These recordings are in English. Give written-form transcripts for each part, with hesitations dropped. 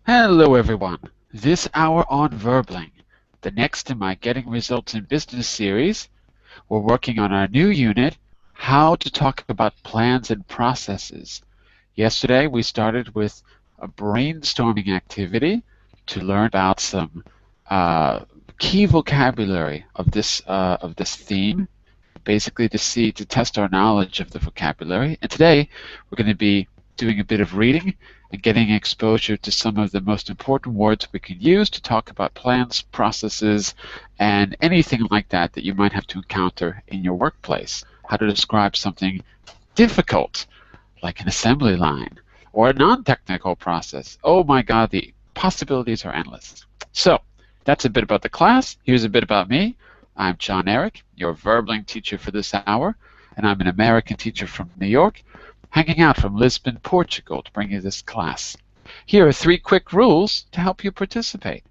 Hello everyone. This hour on Verbling, the next in my Getting Results in Business series, we're working on our new unit, How to Talk About Plans and Processes. Yesterday we started with a brainstorming activity to learn about some key vocabulary of this theme, basically to test our knowledge of the vocabulary. And today we're going to be doing a bit of reading and getting exposure to some of the most important words we can use to talk about plans, processes, and anything like that that you might have to encounter in your workplace. How to describe something difficult, like an assembly line, or a non-technical process. Oh my God, the possibilities are endless. So, that's a bit about the class. Here's a bit about me. I'm Jon-Eric, your Verbling teacher for this hour, and I'm an American teacher from New York, hanging out from Lisbon, Portugal to bring you this class. Here are 3 quick rules to help you participate.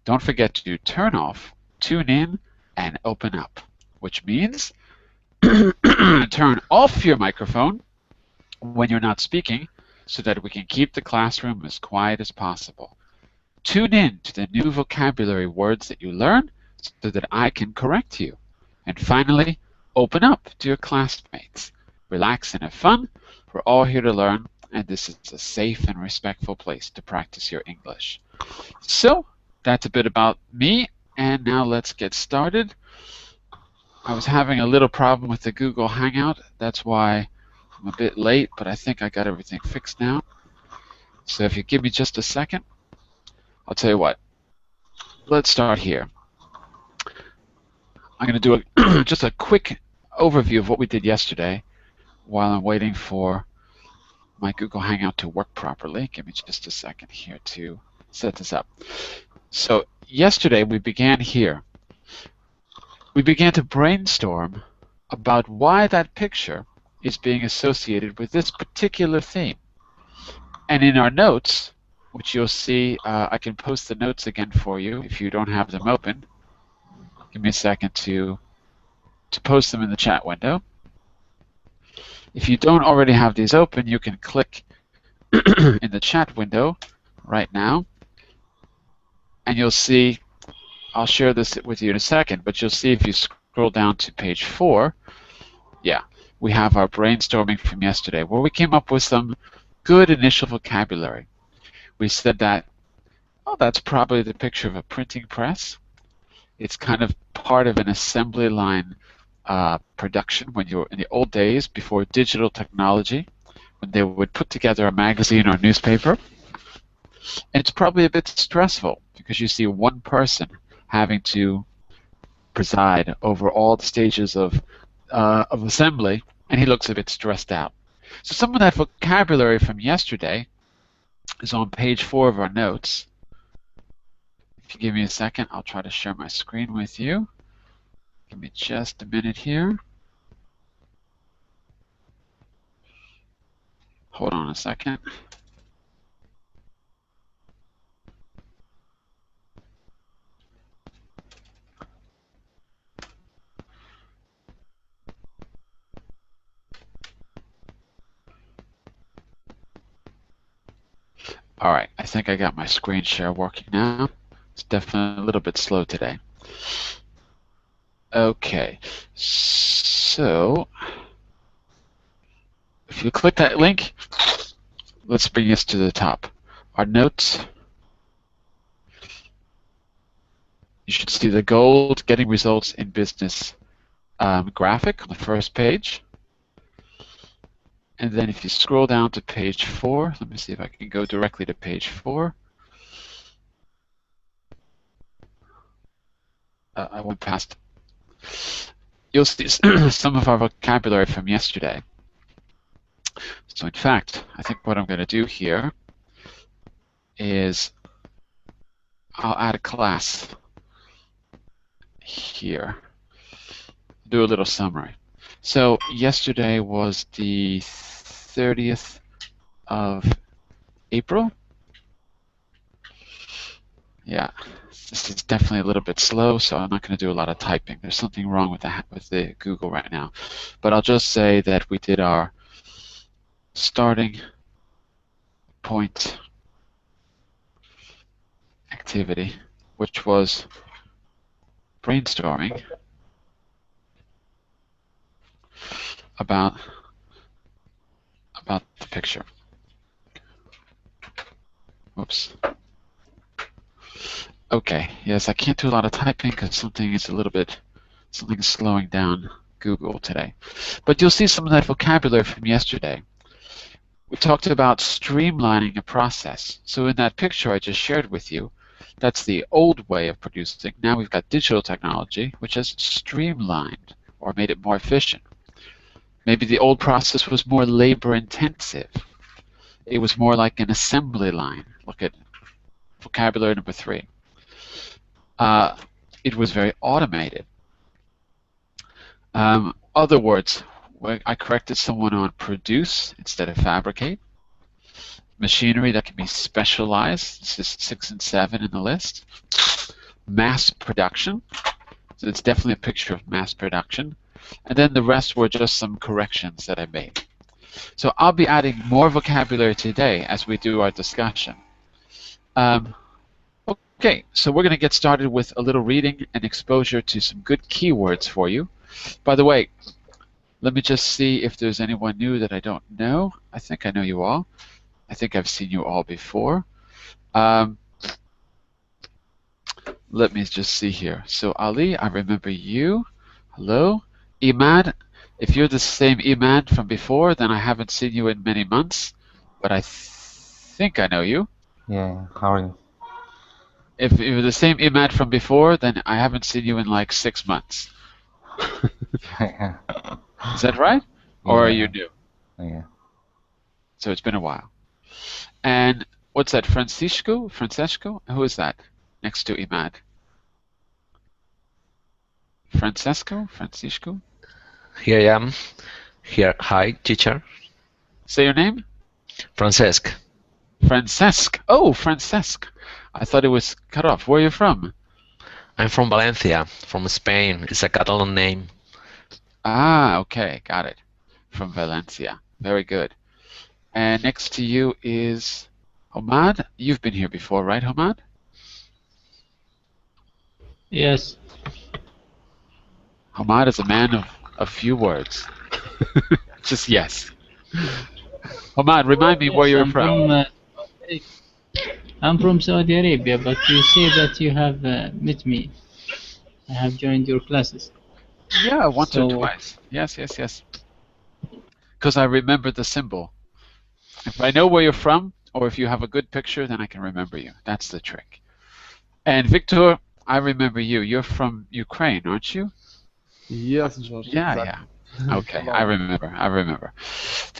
Don't forget to turn off, tune in, and open up, which means turn off your microphone when you're not speaking so that we can keep the classroom as quiet as possible. Tune in to the new vocabulary words that you learn so that I can correct you. And finally, open up to your classmates. Relax and have fun. We're all here to learn, and this is a safe and respectful place to practice your English. So, that's a bit about me, and now let's get started. I was having a little problem with the Google Hangout. That's why I'm a bit late, but I think I got everything fixed now. So if you give me just a second, I'll tell you what. Let's start here. I'm going to do just a quick overview of what we did yesterday while I'm waiting for my Google Hangout to work properly. Give me just a second here to set this up. So yesterday we began here. We began to brainstorm about why that picture is being associated with this particular theme. And in our notes, which you'll see, I can post the notes again for you if you don't have them open. Give me a second to post them in the chat window. If you don't already have these open, you can click in the chat window right now, and you'll see, I'll share this with you in a second, but you'll see if you scroll down to page 4, yeah, we have our brainstorming from yesterday where we came up with some good initial vocabulary. We said that, oh, that's probably the picture of a printing press. It's kind of part of an assembly line production when you're in the old days before digital technology, when they would put together a magazine or newspaper. And it's probably a bit stressful because you see one person having to preside over all the stages of assembly, and he looks a bit stressed out. So some of that vocabulary from yesterday is on page 4 of our notes. If you give me a second, I'll try to share my screen with you. Give me just a minute here. Hold on a second. All right, I think I got my screen share working now. It's definitely a little bit slow today. Okay, so if you click that link, let's bring us to the top. Our notes, you should see the gold Getting Results in Business graphic on the first page. And then if you scroll down to page 4, let me see if I can go directly to page 4. I went past. You'll see some of our vocabulary from yesterday. So in fact, I think what I'm going to do here is I'll add a class here. Do a little summary. So yesterday was the 30th of April. Yeah, this is definitely a little bit slow, so I'm not going to do a lot of typing. There's something wrong with the Google right now. But I'll just say that we did our starting point activity, which was brainstorming about the picture. Whoops. Okay, yes, I can't do a lot of typing because something's slowing down Google today. But you'll see some of that vocabulary from yesterday. We talked about streamlining a process. So in that picture I just shared with you, that's the old way of producing. Now we've got digital technology, which has streamlined or made it more efficient. Maybe the old process was more labor intensive. It was more like an assembly line. Look at vocabulary number 3. It was very automated. Other words, I corrected someone on produce instead of fabricate. Machinery that can be specialized. This is 6 and 7 in the list. Mass production. So it's definitely a picture of mass production. And then the rest were just some corrections that I made. So I'll be adding more vocabulary today as we do our discussion. Okay, so we're going to get started with a little reading and exposure to some good keywords for you. By the way, let me just see if there's anyone new that I don't know. I think I know you all. I think I've seen you all before. Let me just see here. So Ali, I remember you. Hello. Imad, if you're the same Imad from before, then I haven't seen you in many months, but I think I know you. Yeah, how are you? If you're the same Imad from before, then I haven't seen you in like 6 months. Yeah. Is that right? Or are you new? Yeah. So it's been a while. And what's that, Francisco? Francesco? Who is that next to Imad? Francesco? Francisco? Here I am. Here. Hi, teacher. Say your name? Francesc. Francesc. Oh, Francesc. I thought it was cut off. Where are you from? I'm from Valencia, from Spain. It's a Catalan name. Ah, okay. Got it. From Valencia. Very good. And next to you is Homad. You've been here before, right, Homad? Yes. Homad is a man of a few words. Just yes. Homad, remind me where you're from. I'm from Saudi Arabia, but you say that you have met me. I have joined your classes. Yeah, once or twice. Yes, yes, yes. Because I remember the symbol. If I know where you're from, or if you have a good picture, then I can remember you. That's the trick. And Victor, I remember you. You're from Ukraine, aren't you? Yes, George. Yeah, exactly. yeah. Okay, I remember.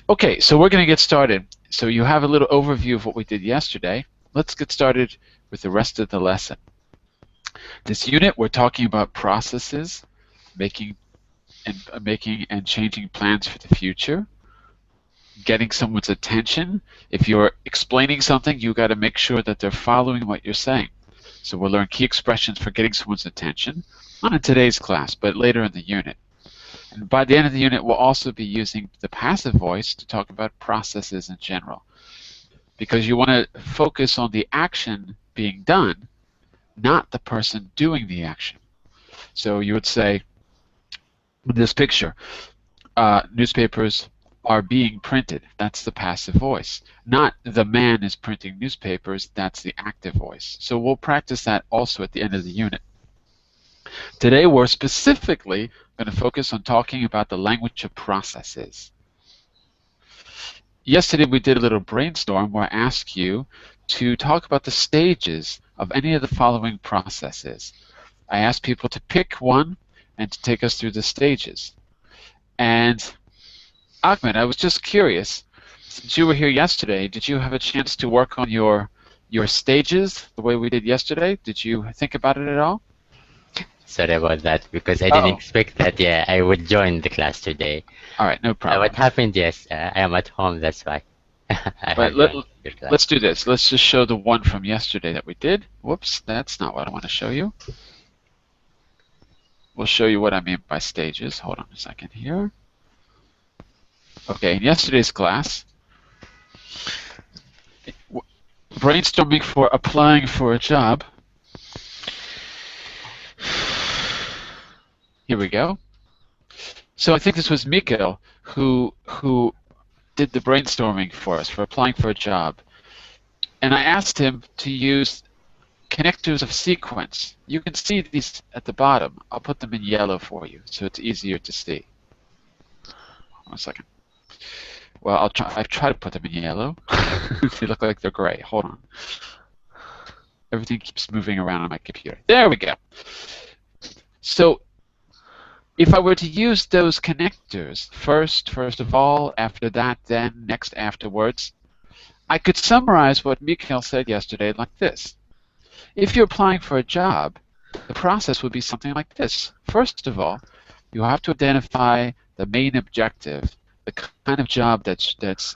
Okay, so we're going to get started. So you have a little overview of what we did yesterday. Let's get started with the rest of the lesson. This unit, we're talking about processes, making and changing plans for the future, getting someone's attention. If you're explaining something, you got to make sure that they're following what you're saying. So we'll learn key expressions for getting someone's attention, not in today's class, but later in the unit. And by the end of the unit, we'll also be using the passive voice to talk about processes in general, because you want to focus on the action being done, not the person doing the action. So you would say, in this picture, newspapers are being printed. That's the passive voice. Not the man is printing newspapers. That's the active voice. So we'll practice that also at the end of the unit. Today we're specifically going to focus on talking about the language of processes. Yesterday we did a little brainstorm where I asked you to talk about the stages of any of the following processes. I asked people to pick one and to take us through the stages. And Ahmed, I was just curious, since you were here yesterday, did you have a chance to work on your stages the way we did yesterday? Did you think about it at all? Sorry about that, because I didn't expect that. Yeah, I would join the class today. All right, no problem. What happened? Yes, I am at home. That's why. Let's do this. Let's just show the one from yesterday that we did. Whoops, that's not what I want to show you. We'll show you what I mean by stages. Hold on a second here. Okay, in yesterday's class, brainstorming for applying for a job. Here we go. So I think this was Mikkel who did the brainstorming for us for applying for a job. And I asked him to use connectors of sequence. You can see these at the bottom. I'll put them in yellow for you so it's easier to see. 1 second. Well, I've tried to put them in yellow. They look like they're gray. Hold on. Everything keeps moving around on my computer. There we go. So if I were to use those connectors, first of all, after that, then, next, afterwards, I could summarize what Mikhail said yesterday like this. If you're applying for a job, the process would be something like this. First of all, you have to identify the main objective, the kind of job that's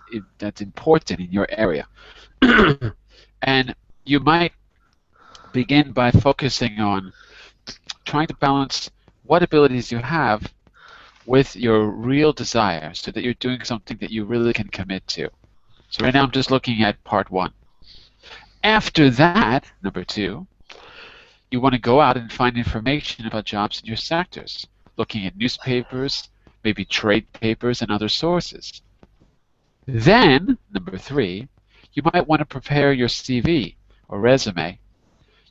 important in your area. And you might begin by focusing on trying to balance what abilities you have with your real desire so that you're doing something that you really can commit to. So right now I'm just looking at part 1. After that, number 2, you want to go out and find information about jobs in your sectors, looking at newspapers, maybe trade papers and other sources. Then, number 3, you might want to prepare your CV or resume.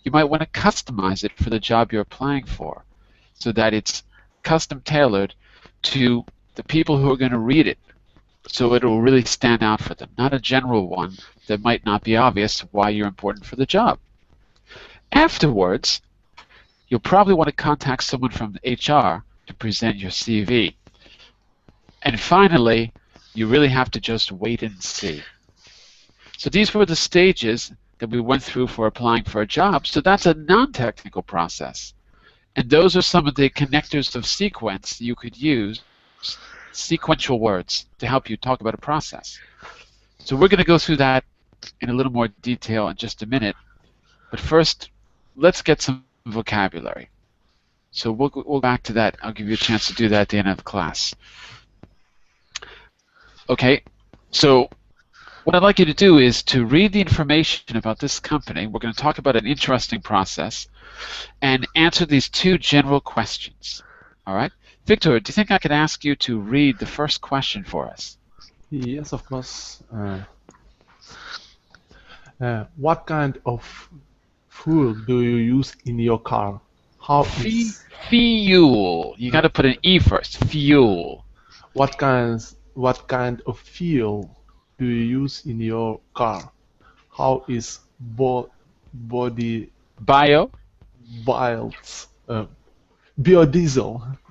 You might want to customize it for the job you're applying for so that it's custom tailored to the people who are going to read it, so it will really stand out for them, not a general one that might not be obvious why you're important for the job. Afterwards, you'll probably want to contact someone from HR to present your CV. And finally, you really have to just wait and see. So these were the stages that we went through for applying for a job. So that's a non-technical process. And those are some of the connectors of sequence you could use, sequential words, to help you talk about a process. So we're going to go through that in a little more detail in just a minute. But first, let's get some vocabulary. So we'll go back to that. I'll give you a chance to do that at the end of class. Okay, so what I'd like you to do is to read the information about this company. We're going to talk about an interesting process and answer these 2 general questions. All right? Victor, do you think I could ask you to read the first question for us? Yes, of course. What kind of fuel do you use in your car? How is Fuel. You got to put an E first. Fuel. what kind of fuel do you use in your car? How is body Bio. biodiesel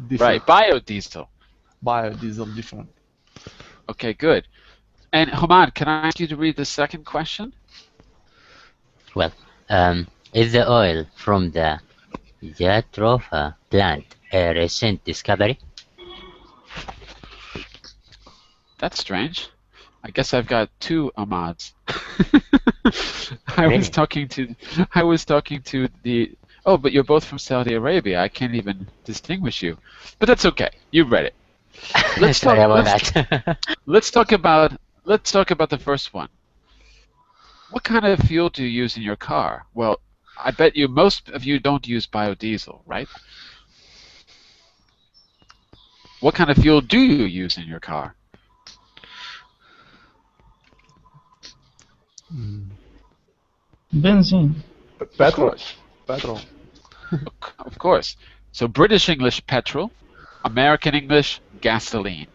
different? Right. Biodiesel. Biodiesel different. Okay, good. And Hamad, can I ask you to read the second question? Well, is the oil from the Jatropha plant a recent discovery? That's strange. I guess I've got 2 Ahmads. I Really? was talking to the. Oh, but you're both from Saudi Arabia. I can't even distinguish you. But that's okay. You read it. Sorry about that. Let's talk about the first one. What kind of fuel do you use in your car? Well, I bet most of you don't use biodiesel, right? What kind of fuel do you use in your car? Benzene. Petrol. Petrol. Of course. So British English, petrol. American English, gasoline.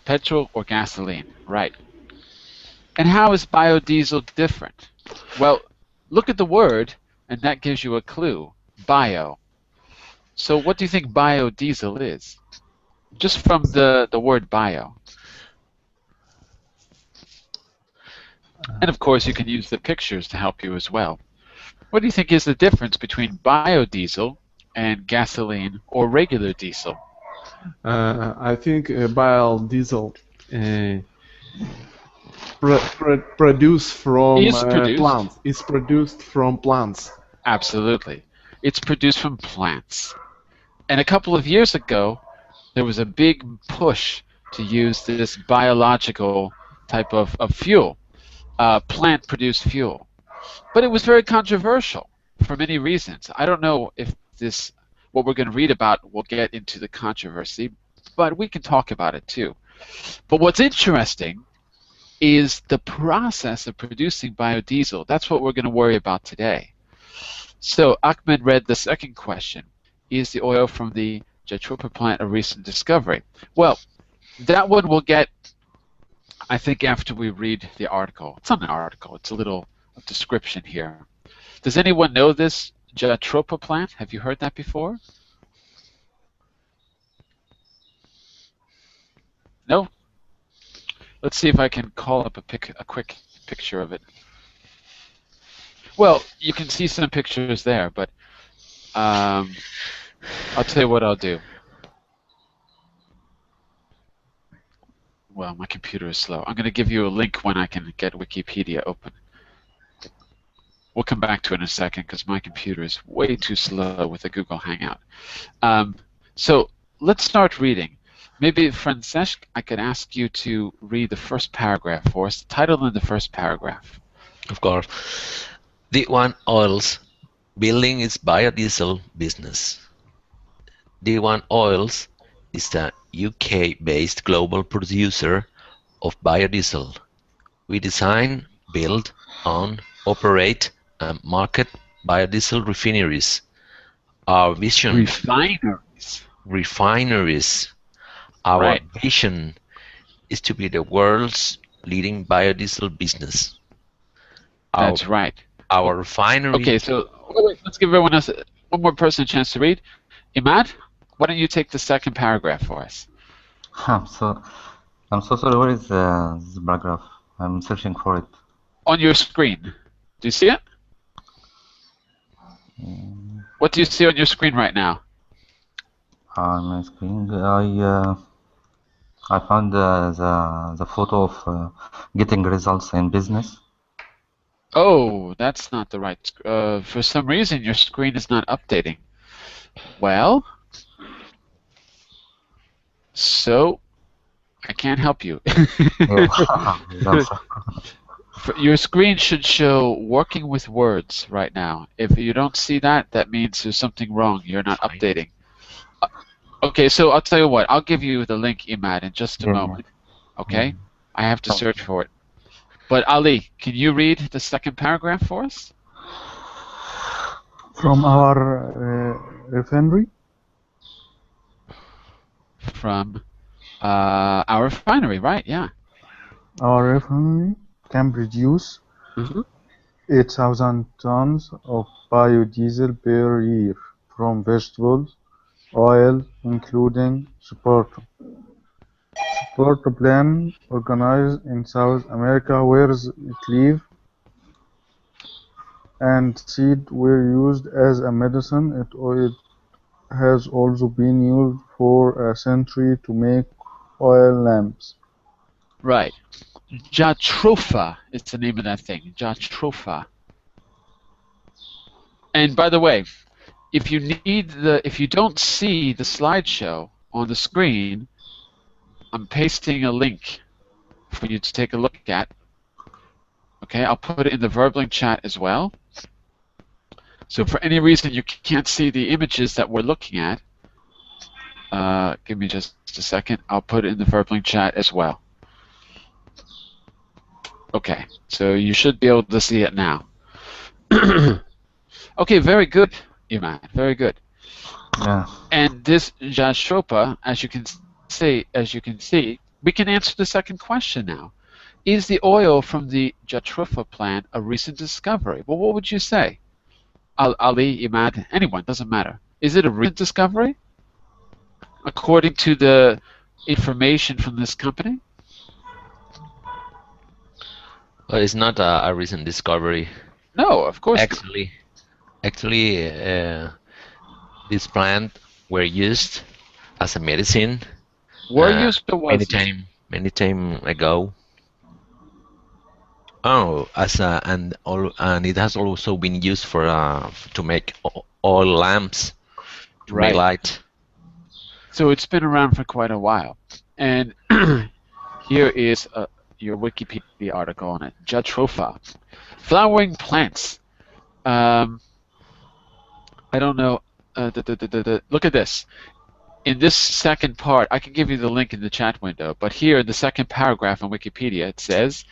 Petrol or gasoline, right. And how is biodiesel different? Well, look at the word, and that gives you a clue. Bio. So what do you think biodiesel is? Just from the word bio. And of course, you can use the pictures to help you as well. What do you think is the difference between biodiesel and gasoline or regular diesel? I think biodiesel produced from plants. It's produced from plants. Absolutely. It's produced from plants. And a couple of years ago, there was a big push to use this biological type of fuel, plant-produced fuel. but it was very controversial for many reasons. I don't know if what we're going to read about will get into the controversy, but we can talk about it too. But what's interesting is the process of producing biodiesel. That's what we're going to worry about today. So Ahmed read the second question. Is the oil from the Jatropha plant a recent discovery? Well, that one we'll get, I think, after we read the article. It's not an article. It's a little description here. Does anyone know this Jatropha plant? Have you heard that before? No? Let's see if I can call up a quick picture of it. Well, you can see some pictures there, but I'll tell you what I'll do. Well, my computer is slow. I'm going to give you a link when I can get Wikipedia open. We'll come back to it in a second because my computer is way too slow with the Google Hangout. So let's start reading. Maybe, Francesc, I could ask you to read the first paragraph for us, the title in the first paragraph. Of course. D1 Oils building its biodiesel business. D1 Oils is a UK-based global producer of biodiesel. We design, build, own, operate, and market biodiesel refineries. Our vision... Refineries. Our vision is to be the world's leading biodiesel business. That's right. Our refinery... Okay, so wait, let's give everyone else, one more person a chance to read. Imad, why don't you take the second paragraph for us? I'm so sorry. Where is this paragraph? I'm searching for it. On your screen. Do you see it? What do you see on your screen right now? On my screen, I found the photo of getting results in business. Oh, that's not the right. For some reason, your screen is not updating. Well, so I can't help you. Your screen should show working with words right now. If you don't see that, that means there's something wrong. You're not updating. Okay, so I'll tell you what. I'll give you the link, Imad, in just a moment. Okay? I have to search for it. But Ali, can you read the second paragraph for us? From our refinery? From our refinery, right? Yeah. Our refinery can produce 8,000 tons of biodiesel per year from vegetables, oil, including Sparta. Sparta plant organized in South America where leaf and seed were used as a medicine. It has also been used for a century to make oil lamps. Right. Jatropha is the name of that thing. Jatropha. And by the way, if you don't see the slideshow on the screen, I'm pasting a link for you to take a look at. Okay, I'll put it in the Verbling chat as well. So for any reason you can't see the images that we're looking at, give me just a second. I'll put it in the Verbling chat as well. Okay, so you should be able to see it now. Okay, very good, Iman. Very good. Yeah. And this Jatropha, as you can see, we can answer the second question now. Is the oil from the Jatropha plant a recent discovery? Well, what would you say? Ali, Imad, anyone, doesn't matter. Is it a recent discovery? According to the information from this company? Well, it's not a recent discovery. No, of course Actually, this plant were used as a medicine. Were used or was many time ago. Oh, and it has also been used for to make oil lamps, to make light. So it's been around for quite a while. And here is your Wikipedia article on it. Jatropha. Flowering plants. I don't know. Look at this. In this second part, I can give you the link in the chat window, but here in the second paragraph on Wikipedia, it says,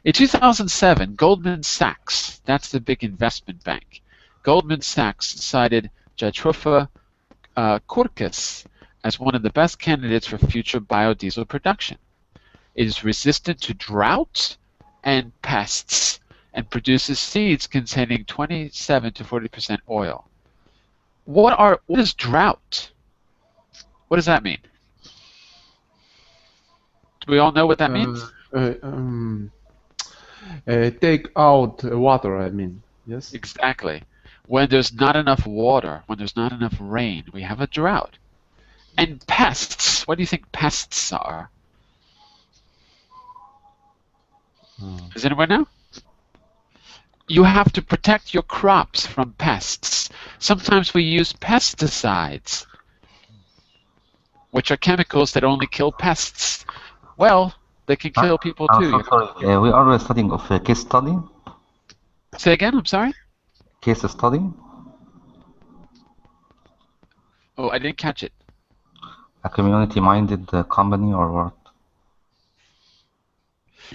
in 2007, Goldman Sachs, that's the big investment bank, Goldman Sachs cited Jatropha curcas as one of the best candidates for future biodiesel production. It is resistant to drought and pests and produces seeds containing 27 to 40% oil. What is drought? What does that mean? Do we all know what that means? Take out water, I mean. Yes. Exactly. When there's not enough water, when there's not enough rain, we have a drought. And pests, what do you think pests are? Does anyone know? You have to protect your crops from pests. Sometimes we use pesticides, which are chemicals that only kill pests. Well, they can kill people too. I'm so sorry. We are studying of a case study. Say again, I'm sorry? Case study. Oh, I didn't catch it. A community-minded company or what?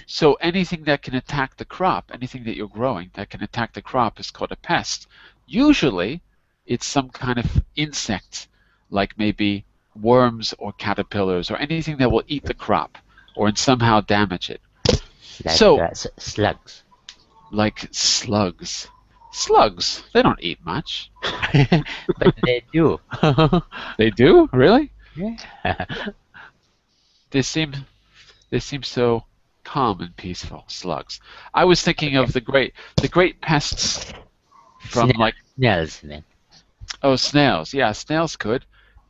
So anything that can attack the crop, anything that you're growing that can attack the crop is called a pest. Usually, it's some kind of insect, like maybe worms or caterpillars or anything that will eat the crop or somehow damage it. Like So, slugs. like slugs. Slugs, they don't eat much. But they do. They do? Really? Yeah. They seem so calm and peaceful, slugs. I was thinking of the great pests from like Snails, then. oh, snails. Yeah, snails could.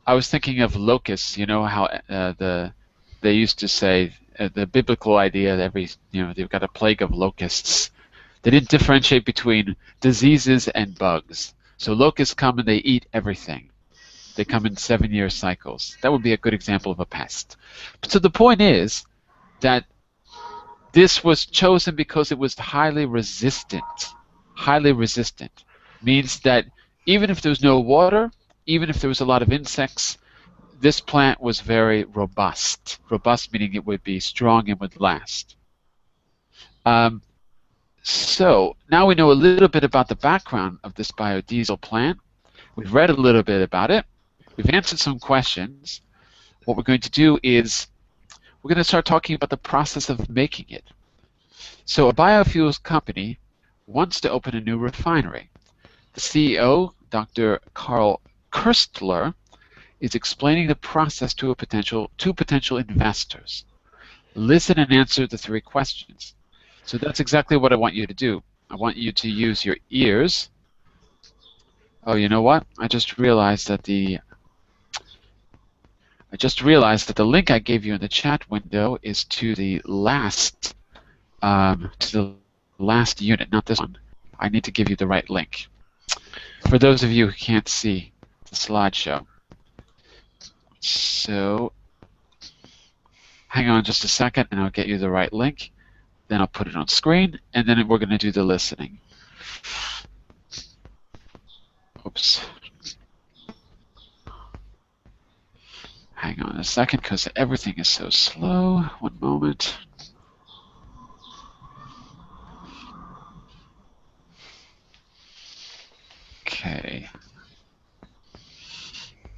I was thinking of locusts. You know how they used to say the biblical idea that they've got a plague of locusts. They didn't differentiate between diseases and bugs. So locusts come and they eat everything. They come in 7-year cycles. That would be a good example of a pest. So the point is that this was chosen because it was highly resistant. Highly resistant means that even if there was no water, even if there was a lot of insects, this plant was very robust. Robust meaning it would be strong and would last. So now we know a little bit about the background of this biodiesel plant. We've read a little bit about it. We've answered some questions. What we're going to do is we're going to start talking about the process of making it. So a biofuels company wants to open a new refinery. The CEO, Dr. Carl Kirstler, is explaining the process to two potential investors. Listen and answer the 3 questions. So that's exactly what I want you to do. I want you to use your ears. Oh, you know what? I just realized that the link I gave you in the chat window is to the last unit, not this one. I need to give you the right link. For those of you who can't see the slideshow. So hang on just a second and I'll get you the right link. Then I'll put it on screen, and then we're going to do the listening. Oops. Hang on a second, because everything is so slow. One moment. Okay.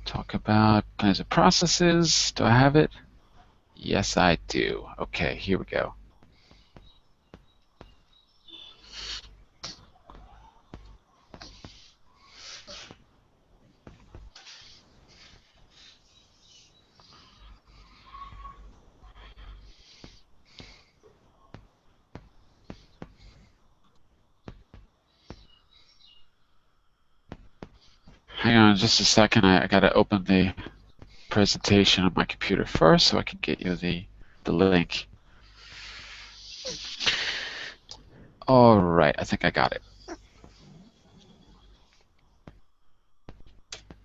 Talk about plans and processes. Do I have it? Yes, I do. Okay, here we go. Hang on just a second. I got to open the presentation on my computer first so I can get you the link. All right, I think I got it.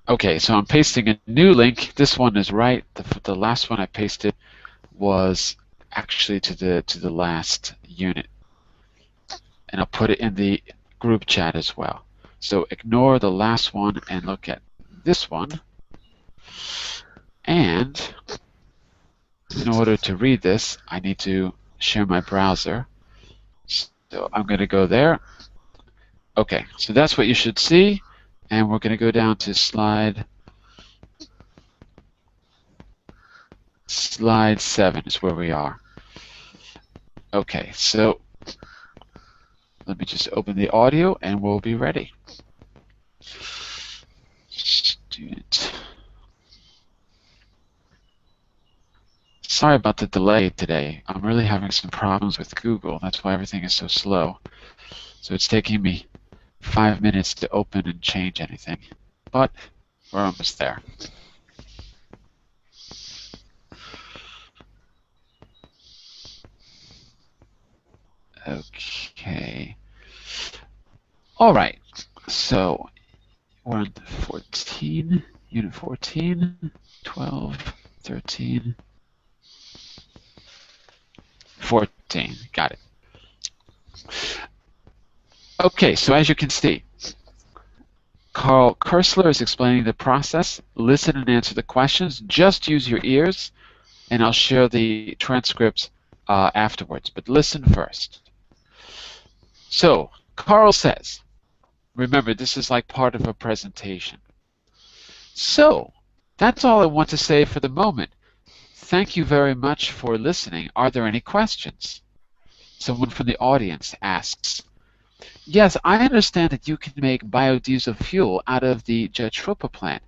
Okay, so I'm pasting a new link. This one is right. The last one I pasted was actually to the last unit. and I'll put it in the group chat as well. So ignore the last one and look at this one. And in order to read this, I need to share my browser. So I'm going to go there. Okay, so that's what you should see. And we're going to go down to slide 7 is where we are. Okay, so let me just open the audio and we'll be ready. Student. Sorry about the delay today. I'm really having some problems with Google. That's why everything is so slow. So it's taking me 5 minutes to open and change anything. But we're almost there. Okay. All right. So we're on 14, unit 14, 12, 13, 14. Got it. Okay, so as you can see, Karl Kersler is explaining the process. Listen and answer the questions. Just use your ears, and I'll share the transcripts afterwards. But listen first. So, Karl says, remember, this is like part of a presentation. So, that's all I want to say for the moment. Thank you very much for listening. Are there any questions? Someone from the audience asks, yes, I understand that you can make biodiesel fuel out of the jatropha plant.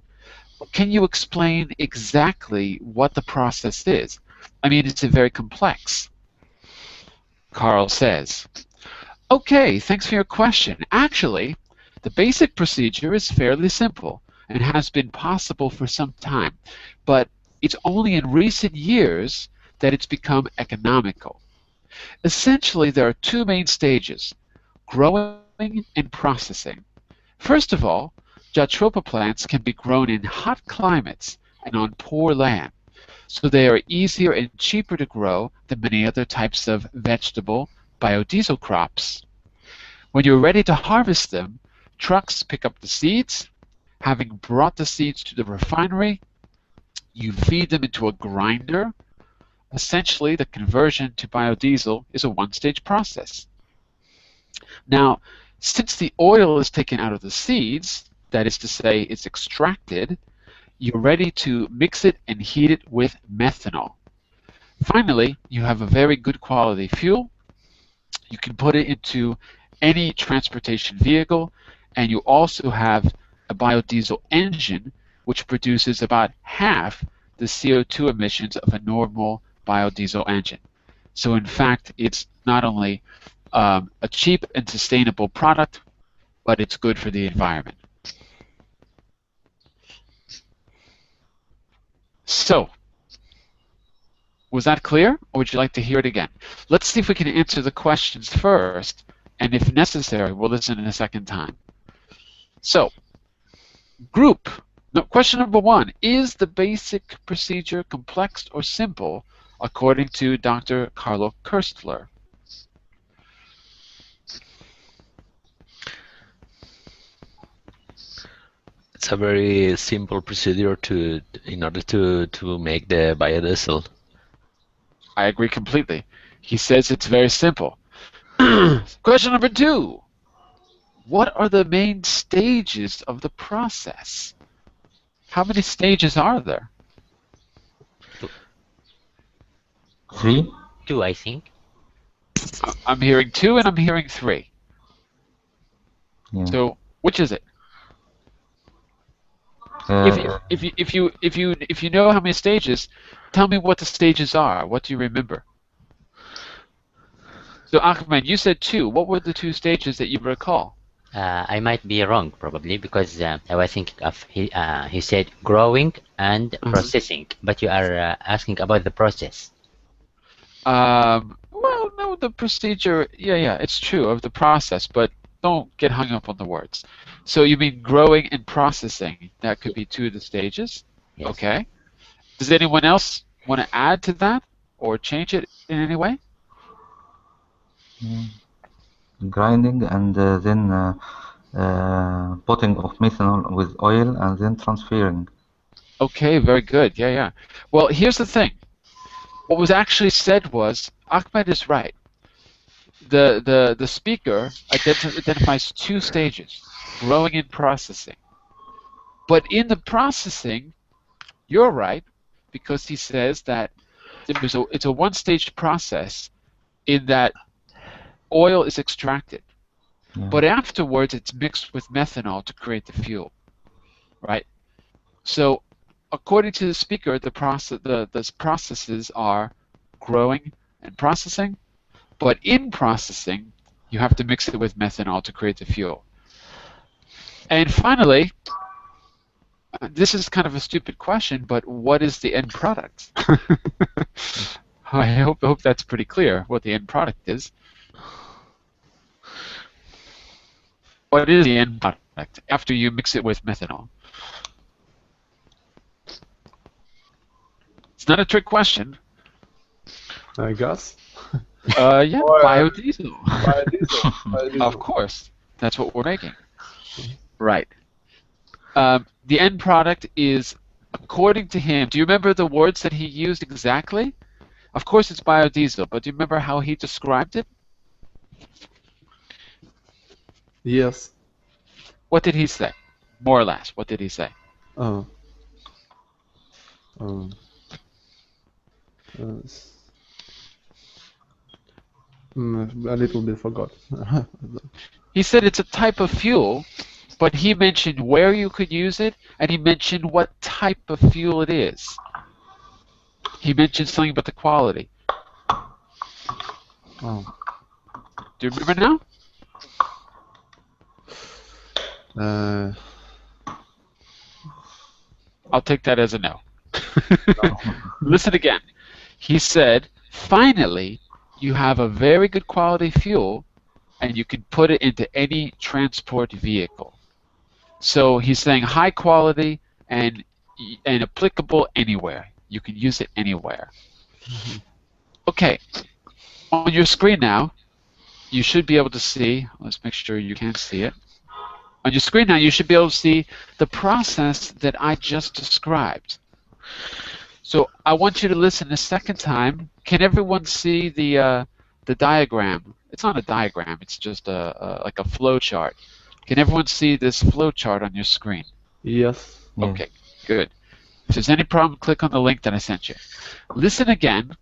Can you explain exactly what the process is? I mean, it's very complex. Karl says, okay, thanks for your question. Actually, the basic procedure is fairly simple and has been possible for some time, but it's only in recent years that it's become economical. Essentially, there are two main stages, growing and processing. First of all, jatropha plants can be grown in hot climates and on poor land, so they are easier and cheaper to grow than many other types of vegetable biodiesel crops. When you're ready to harvest them, trucks pick up the seeds. Having brought the seeds to the refinery, you feed them into a grinder. Essentially, the conversion to biodiesel is a one-stage process. Now, since the oil is taken out of the seeds, that is to say, it's extracted, you're ready to mix it and heat it with methanol. Finally, you have a very good quality fuel. You can put it into any transportation vehicle, and you also have a biodiesel engine which produces about half the CO2 emissions of a normal biodiesel engine. So in fact, it's not only a cheap and sustainable product, but it's good for the environment. So, was that clear, or would you like to hear it again? Let's see if we can answer the questions first, and if necessary, we'll listen in a second time. So, question number 1, is the basic procedure complex or simple according to Dr. Karl Kersler? It's a very simple procedure in order to make the biodiesel. I agree completely. He says it's very simple. Question number 2. What are the main stages of the process? How many stages are there? 3? 2, I think. I'm hearing 2 and I'm hearing 3. Yeah. So which is it? If you know how many stages, tell me what the stages are. What do you remember? So Ahmed, you said 2. What were the 2 stages that you recall? I might be wrong probably because I was thinking of he said growing and processing, but you are asking about the process. Well, no, the procedure. Yeah, it's true of the process, but don't get hung up on the words. So you mean growing and processing? That could be 2 of the stages. Yes. Okay. Does anyone else want to add to that or change it in any way? grinding, and then putting of methanol with oil, and then transferring. Okay, very good. Yeah, yeah. Well, here's the thing. What was actually said was, Ahmed is right. The speaker identifies two stages, growing and processing. But in the processing, you're right, because he says that it's a one-stage process in that oil is extracted. Yeah. But afterwards, it's mixed with methanol to create the fuel, right? So, according to the speaker, the processes are growing and processing, but in processing, you have to mix it with methanol to create the fuel. And finally, this is kind of a stupid question, but what is the end product? I hope that's pretty clear what the end product is. What is the end product after you mix it with methanol? It's not a trick question. I guess. Yeah, Or, biodiesel. Biodiesel. Of course, that's what we're making. Right. The end product is, according to him, do you remember the words that he used exactly? Of course it's biodiesel, but do you remember how he described it? Yes. What did he say? More or less, what did he say? A little bit forgot. He said it's a type of fuel, but he mentioned where you could use it, and he mentioned what type of fuel it is. He mentioned something about the quality. Oh. Do you remember now? I'll take that as a no. Listen again. He said, finally, you have a very good quality fuel, and you can put it into any transport vehicle. So he's saying high quality and applicable anywhere. You can use it anywhere. Okay. On your screen now, you should be able to see, let's make sure you can see it. On your screen now, you should be able to see the process that I just described. So I want you to listen a second time. Can everyone see the diagram? It's not a diagram. It's just like a flow chart. Can everyone see this flow chart on your screen? Yes. Okay, good. If there's any problem, click on the link that I sent you. Listen again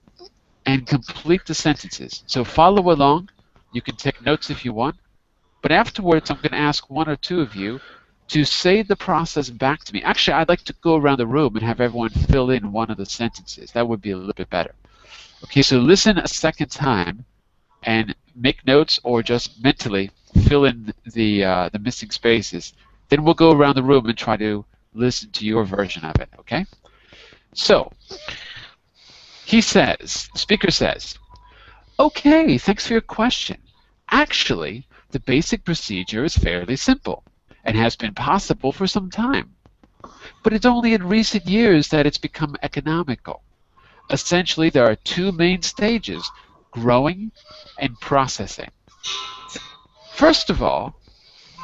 and complete the sentences. So follow along. You can take notes if you want. But afterwards, I'm going to ask one or two of you to say the process back to me. Actually, I'd like to go around the room and have everyone fill in one of the sentences. That would be a little bit better. Okay, so listen a second time and make notes or just mentally fill in the missing spaces. Then we'll go around the room and try to listen to your version of it, okay? So, he says, the speaker says, okay, thanks for your question. Actually, the basic procedure is fairly simple and has been possible for some time. But it's only in recent years that it's become economical. Essentially, there are two main stages, growing and processing. First of all,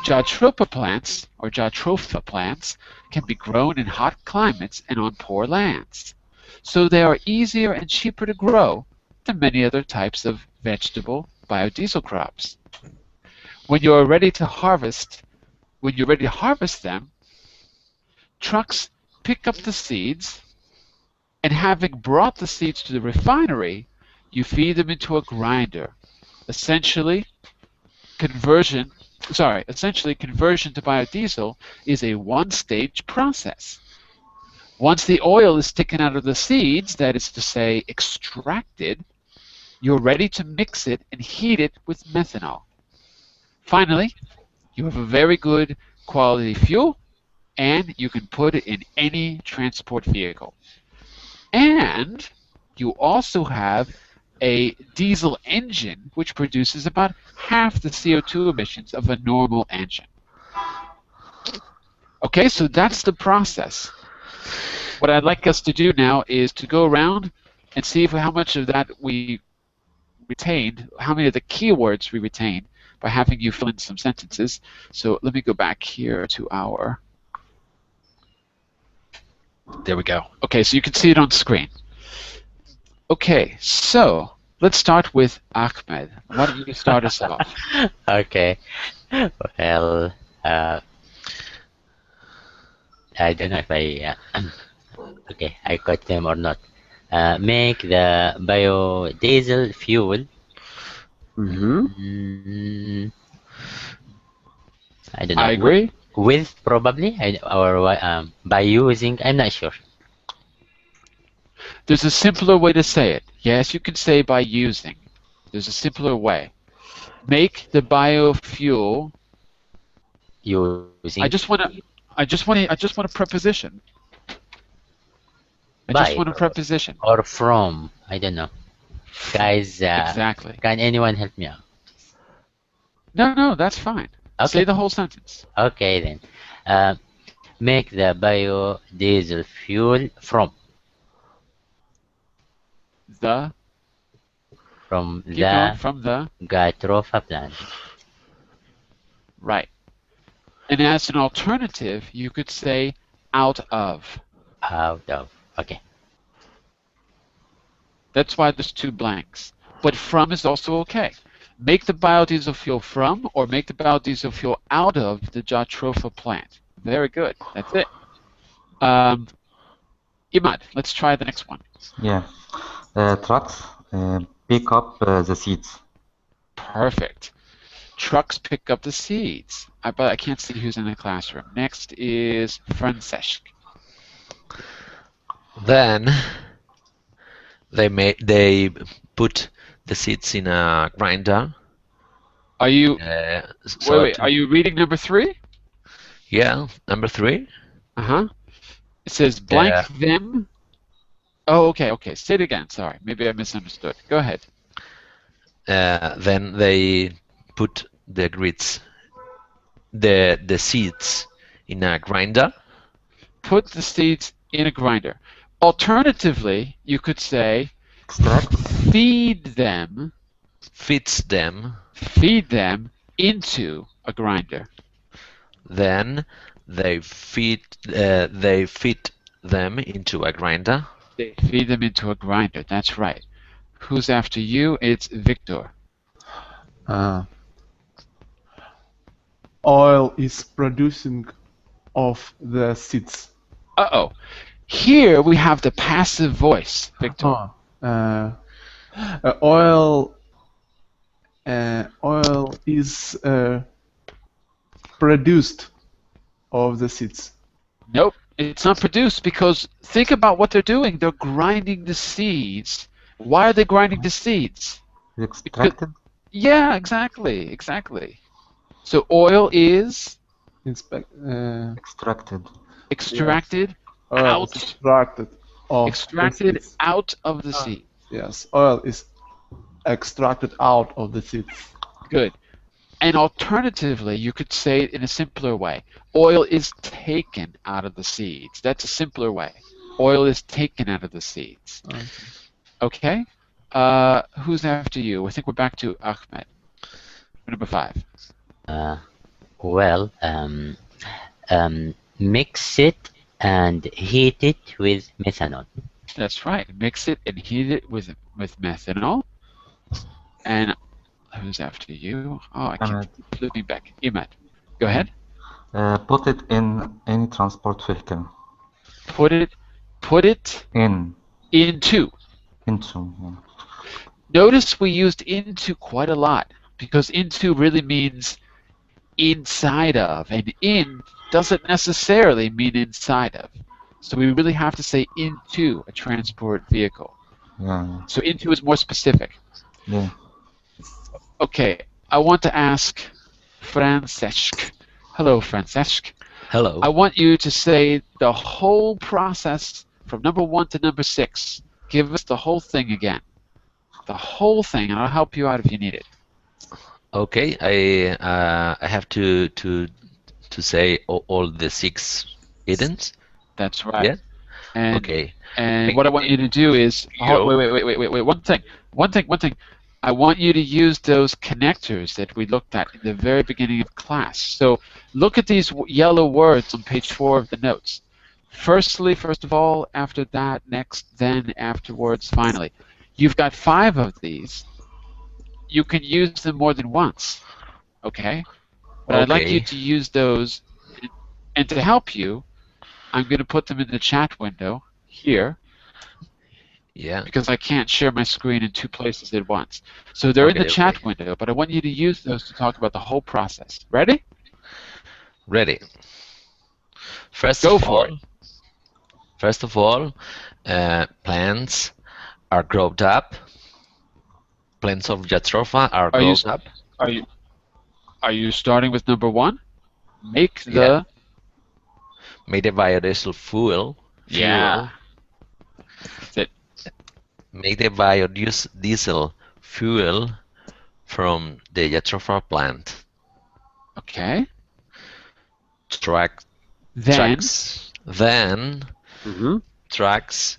jatropha plants, or jatropha plants, can be grown in hot climates and on poor lands. So they are easier and cheaper to grow than many other types of vegetable biodiesel crops. When you're ready to harvest them, trucks pick up the seeds, and having brought the seeds to the refinery, you feed them into a grinder. Essentially, conversion to biodiesel is a one-stage process. Once the oil is taken out of the seeds, that is to say, extracted, you're ready to mix it and heat it with methanol. Finally, you have a very good quality fuel, and you can put it in any transport vehicle. And you also have a diesel engine which produces about half the CO2 emissions of a normal engine. Okay, so that's the process. What I'd like us to do now is to go around and see how much of that we retained, how many of the keywords we retained, by having you fill in some sentences. So let me go back here to our... There we go. Okay, so you can see it on screen. Okay, so let's start with Ahmed. Why don't you start us off? Okay. Well, I don't know if I okay, I got them or not. Make the biodiesel fuel. I don't know. I agree. With probably or by using. I'm not sure. There's a simpler way to say it. Yes, you can say by using. There's a simpler way. Make the biofuel. Using. I just want a preposition. I just want a preposition. Or from. I don't know. Guys, Exactly. can anyone help me out? No, that's fine. Okay. Say the whole sentence. Okay then. Make the biodiesel fuel from The the from the Gatrofa plant. right. And as an alternative, you could say out of. Out of. Okay. That's why there's two blanks. But from is also okay. Make the biodiesel fuel from or make the biodiesel fuel out of the Jatropha plant. Very good. That's it. Imad, let's try the next one. Yeah. Trucks pick up the seeds. Perfect. Trucks pick up the seeds. But I can't see who's in the classroom. Next is Francesc. Then they put the seeds in a grinder. Are you So wait, are you reading number 3? Yeah, number 3. Uh-huh. It says blank them. Oh, okay. Say it again. Sorry. Maybe I misunderstood. Go ahead. Then they put the seeds in a grinder. Put the seeds in a grinder. Alternatively, you could say Extract. feed them Feeds them. into a grinder. Then they feed them into a grinder. They feed them into a grinder. That's right. Who's after you? It's Victor. Oil is producing of the seeds. Uh-oh. Here we have the passive voice, Victor. Oil is produced of the seeds. Nope, it's not produced because think about what they're doing. They're grinding the seeds. Why are they grinding the seeds? Extracted. Yeah, exactly. So oil is Extracted. extracted Oil out. is extracted of Extracted the seeds. out of the seed. Yes, oil is extracted out of the seeds. Good. And alternatively, you could say it in a simpler way. Oil is taken out of the seeds. That's a simpler way. Oil is taken out of the seeds. Okay? Who's after you? I think we're back to Ahmed. Number 5. Well, mix it and heat it with methanol. That's right. Mix it and heat it with methanol. And who's after you? Oh, I keep flipping back. Imad, go ahead. Put it in any transport vehicle. Put it Into. into. Yeah. Notice we used into quite a lot because into really means inside of, and in doesn't necessarily mean inside of. So we really have to say into a transport vehicle. Yeah. So into is more specific. Yeah. Okay, I want to ask Francesc. Hello, Francesc. Hello. I want you to say the whole process from number 1 to number 6. Give us the whole thing again. The whole thing, and I'll help you out if you need it. Okay, I have to say all the 6 items. That's right. Yeah. And, Okay. And what I want you to do is wait. One thing. I want you to use those connectors that we looked at in the very beginning of class. So look at these yellow words on page 4 of the notes. Firstly, first of all, after that, next, then, afterwards, finally. You've got 5 of these. You can use them more than once, okay? But I'd like you Okay. to use those, and to help you, I'm going to put them in the chat window here, Yeah. because I can't share my screen in 2 places at once. So they're in the Okay. chat window, but I want you to use those to talk about the whole process. Ready? Ready. First Go of for all, it. plants are grown up. Plants of Jatropha are Are you grown up. are you are you starting with number 1? Make Yeah. the Made a biodiesel fuel. yeah. That's it. Made a biodiesel fuel from the Jatropha plant. Okay. Truck, Then trucks. Then trucks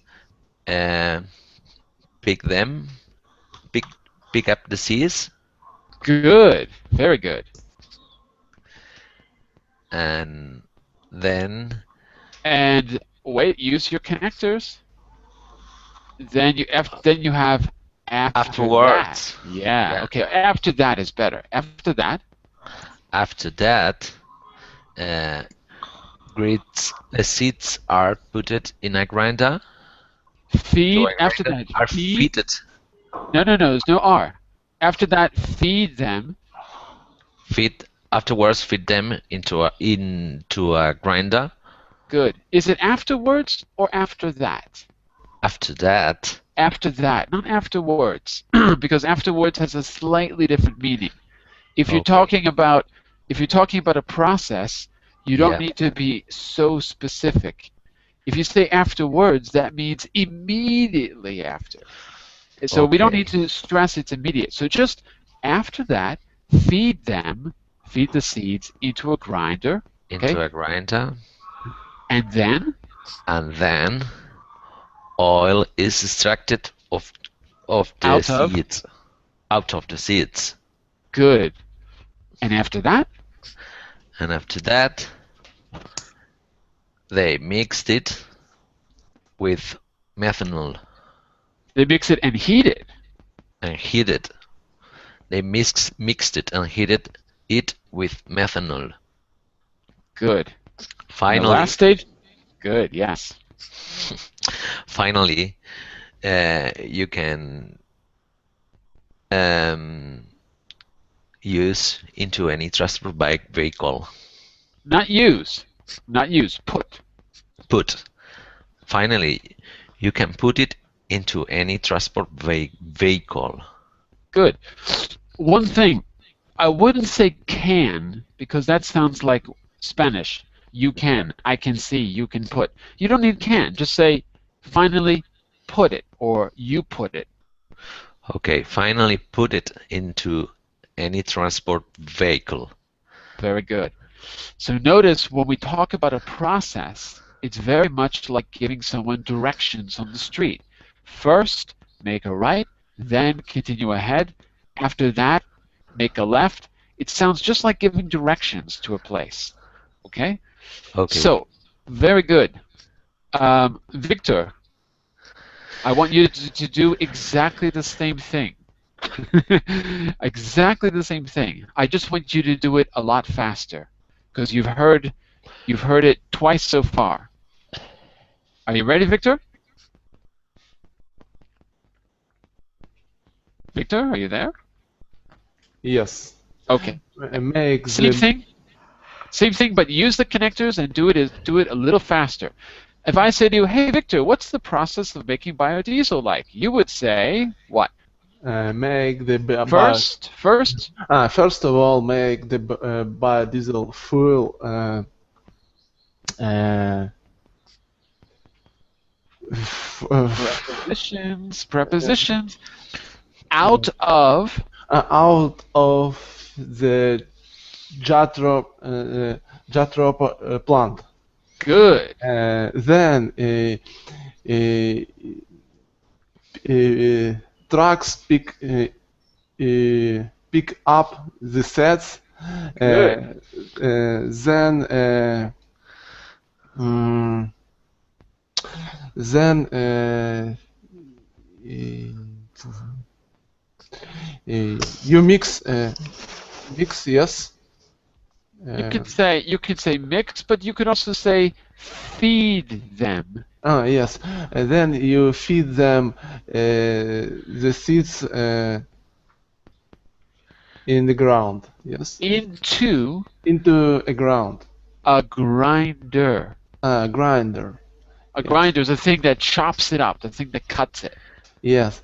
pick them, pick up the seeds, good. Very good. and then And wait, use your connectors. Then you have after afterwards. that. Yeah. Yeah. Okay. After that is better. After that, the seeds are put in a grinder. feed. After that, Are feed. fitted. No. There's no R. After that, feed them. Afterwards, feed them into a grinder. Good. Is it afterwards or after that? After that, After that, not afterwards, because afterwards has a slightly different meaning. If you're Okay. talking about a process, you don't Yeah. need to be so specific. If you say afterwards, that means immediately after. So we don't Okay. need to stress it's immediate. So just after that, feed the seeds into a grinder, Into a grinder, and then oil is extracted of the Out of? seeds, out of the seeds, good. And after that, and after that, they mixed it with methanol they mix it and heat it. and heat it. They mixed it and heated it with methanol. Good. And the Finally, last stage, good. Yes. finally, you can use into any transport vehicle. Not use. Put. Finally, you can put it into any transport vehicle. Good. One thing, I wouldn't say can, because that sounds like Spanish. You can, I can see, you can put. You don't need can. Just say, finally, put it, or you put it. Okay, finally put it into any transport vehicle. Very good. So notice when we talk about a process, it's very much like giving someone directions on the street. First, make a right, then continue ahead. After that, make a left. It sounds just like giving directions to a place. Okay? Okay. So, very good. Victor, I want you to do exactly the same thing. Exactly the same thing. I just want you to do it a lot faster, because you've heard it twice so far. Are you ready, Victor? Victor, are you there? Yes. Okay. Make Same the thing, but use the connectors and do it a little faster. If I say to you, hey, Victor, what's the process of making biodiesel like? You would say, what? make the First of all, make the biodiesel fuel prepositions out of out of the Jatropha plant. good. Then trucks pick pick up the sets. Good. Then then you mix yes. You could say mix, but you could also say feed them. Yes, and then you feed them the seeds in the ground. Yes. Into A ground. a grinder. Grinder. A Yes. grinder is the thing that chops it up, the thing that cuts it. Yes.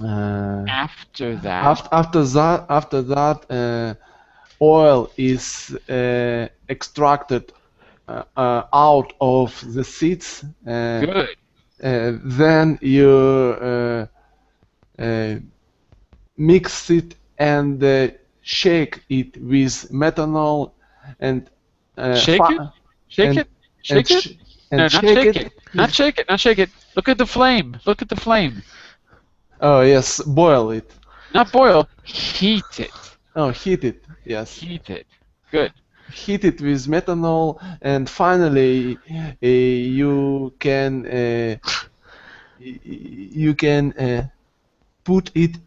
After that, After that, oil is extracted out of the seeds. good. Then you mix it and shake it with methanol and Shake it? Shake and- it? Shake and it? sh- No, and not shake shake it. it. Not shake it. Not shake it. Look at the flame. Look at the flame. Oh yes, boil it. Not boil. Heat it. Oh, heat it. Yes. Heat it. Good. Heat it with methanol, and finally you can put it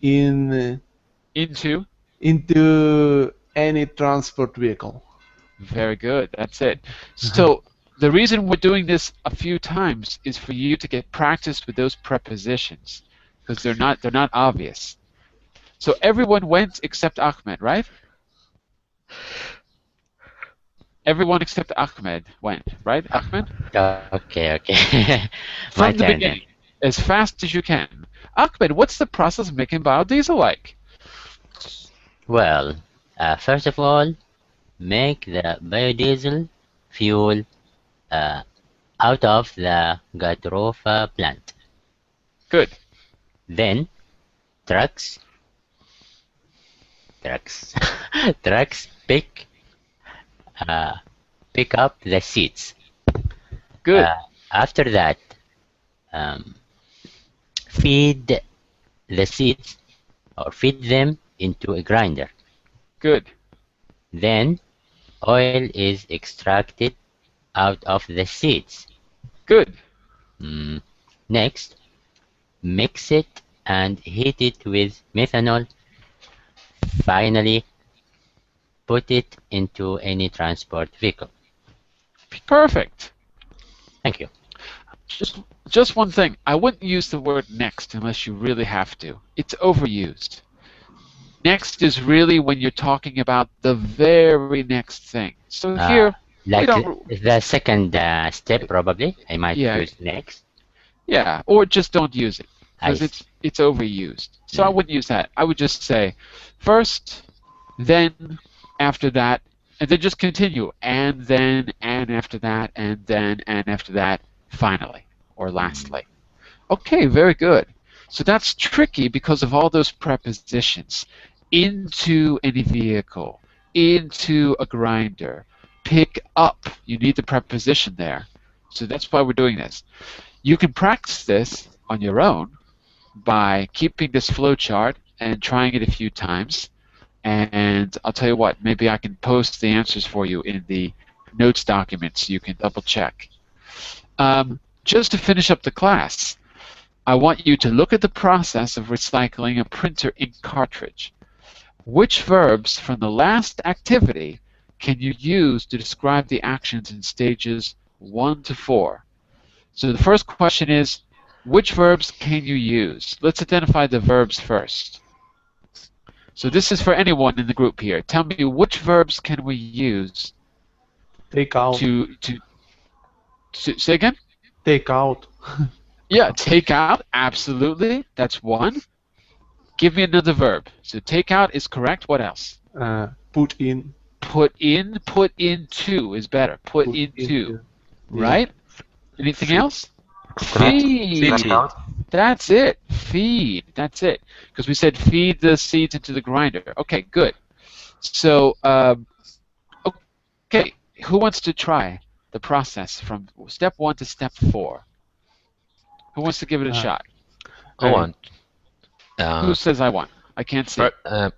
into any transport vehicle. Very good. That's it. So the reason we're doing this a few times is for you to get practice with those prepositions, because they're not obvious. So everyone went except Ahmed, right? Everyone except Ahmed went, right? Ahmed? Okay. My From the turn then. beginning, as fast as you can. Ahmed, what's the process of making biodiesel like? Well, first of all, make the biodiesel fuel out of the Gadrofa plant. Good. Then trucks pick up the seeds. Good. After that, feed the seeds or feed them into a grinder. Good. Then oil is extracted out of the seeds. Good. Next, mix it and heat it with methanol. Finally, put it into any transport vehicle. Perfect. Thank you. Just one thing. I wouldn't use the word next unless you really have to. It's overused. Next is really when you're talking about the very next thing. So here, Like we don't, the second step, probably, I might Yeah. use next. yeah, or just don't use it because I it's overused. So I wouldn't use that. I would just say first, then, after that, and then just continue, and then, and after that, and then, and after that, finally, or lastly. Okay, very good. So that's tricky because of all those prepositions. Into any vehicle, into a grinder, pick up. You need the preposition there. So that's why we're doing this. You can practice this on your own by keeping this flowchart and trying it a few times. And I'll tell you what, maybe I can post the answers for you in the notes document so you can double check. Just to finish up the class, I want you to look at the process of recycling a printer ink cartridge. Which verbs from the last activity can you use to describe the actions in stages 1 to 4? So the first question is, which verbs can you use? Let's identify the verbs first. So this is for anyone in the group here. Tell me, which verbs can we use Take out. to say again? Take out. Yeah, take out, absolutely. That's one. Give me another verb. So take out is correct. What else? Put in. Put into is better. Put into, right? Anything else? Feed. Extract out. That's it. Feed. That's it. Because we said feed the seeds into the grinder. Okay, good. So, okay, who wants to try the process from step 1 to step 4? Who wants to give it a shot? Go on. Who says I won? I can't see.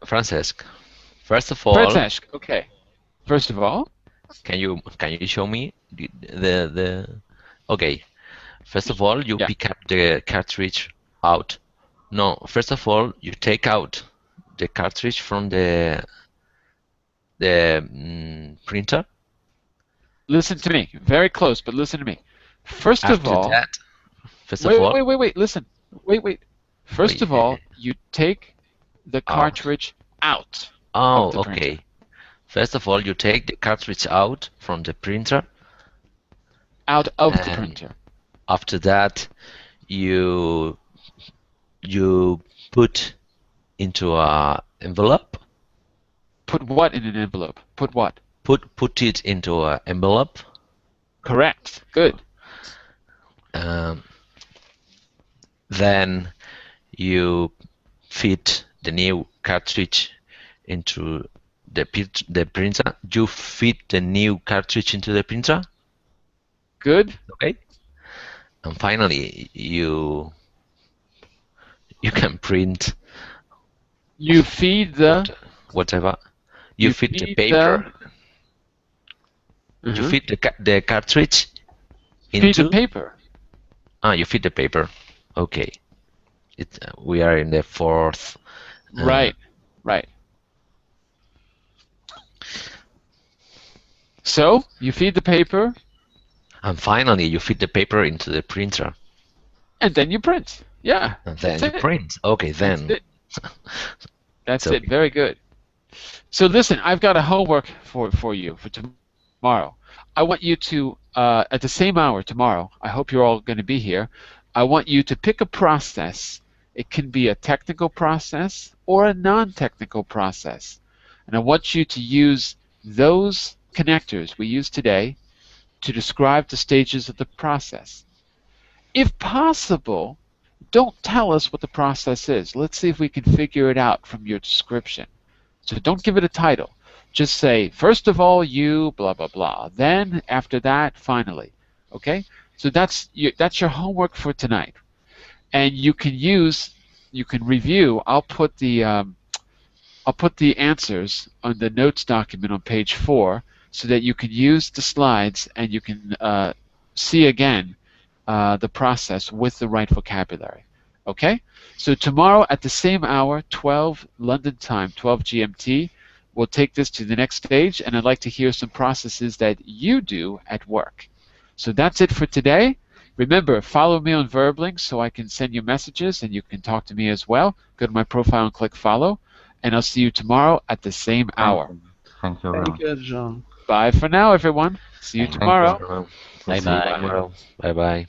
Francesc, first of all, Francesc, okay. First of all, can you show me the okay. First of all, you Yeah. pick up the cartridge out. No, first of all, you take out the cartridge from the printer. listen to me. Very close, but listen to me. First of After all, that, first of all, wait, listen. Wait. First Wait, of all, you take the Out. cartridge out. oh, of the printer. okay. First of all, you take the cartridge out from the printer. Out of the And printer. After that, you put into a envelope. Put what in an envelope? Put what? Put it into a envelope. Correct. Good. Then you fit the new cartridge into the printer. You fit the new cartridge into the printer. Good. Okay. And finally, you can print You feed the. whatever. You fit the feed paper. the. You fit the cartridge Feed into. the paper. You fit the paper. Okay. We are in the fourth. Right. So you feed the paper, And finally, you fit the paper into the printer. and then you print. Yeah. And then That's you it. print. Okay, then. That's it. That's So- it. Very good. So listen, I've got a homework for you for tomorrow. I want you to at the same hour tomorrow. I hope you're all going to be here. I want you to pick a process. It can be a technical process or a non-technical process, and I want you to use those connectors we use today to describe the stages of the process. If possible, don't tell us what the process is. Let's see if we can figure it out from your description. So don't give it a title. Just say, first of all, you blah, blah, blah. Then, after that, finally. Okay? So that's your homework for tonight. And you can review. I'll put the answers on the notes document on page 4 so that you can use the slides and you can see again the process with the right vocabulary. Okay? So tomorrow at the same hour, 12 London time, 12 GMT, we'll take this to the next stage, and I'd like to hear some processes that you do at work. So that's it for today. Remember, follow me on Verbling so I can send you messages and you can talk to me as well. Go to my profile and click follow, and I'll see you tomorrow at the same hour. Thank you very Thank much. you, John. Bye for now, everyone. See you Thank you. tomorrow. Bye Bye-bye. bye. Bye bye.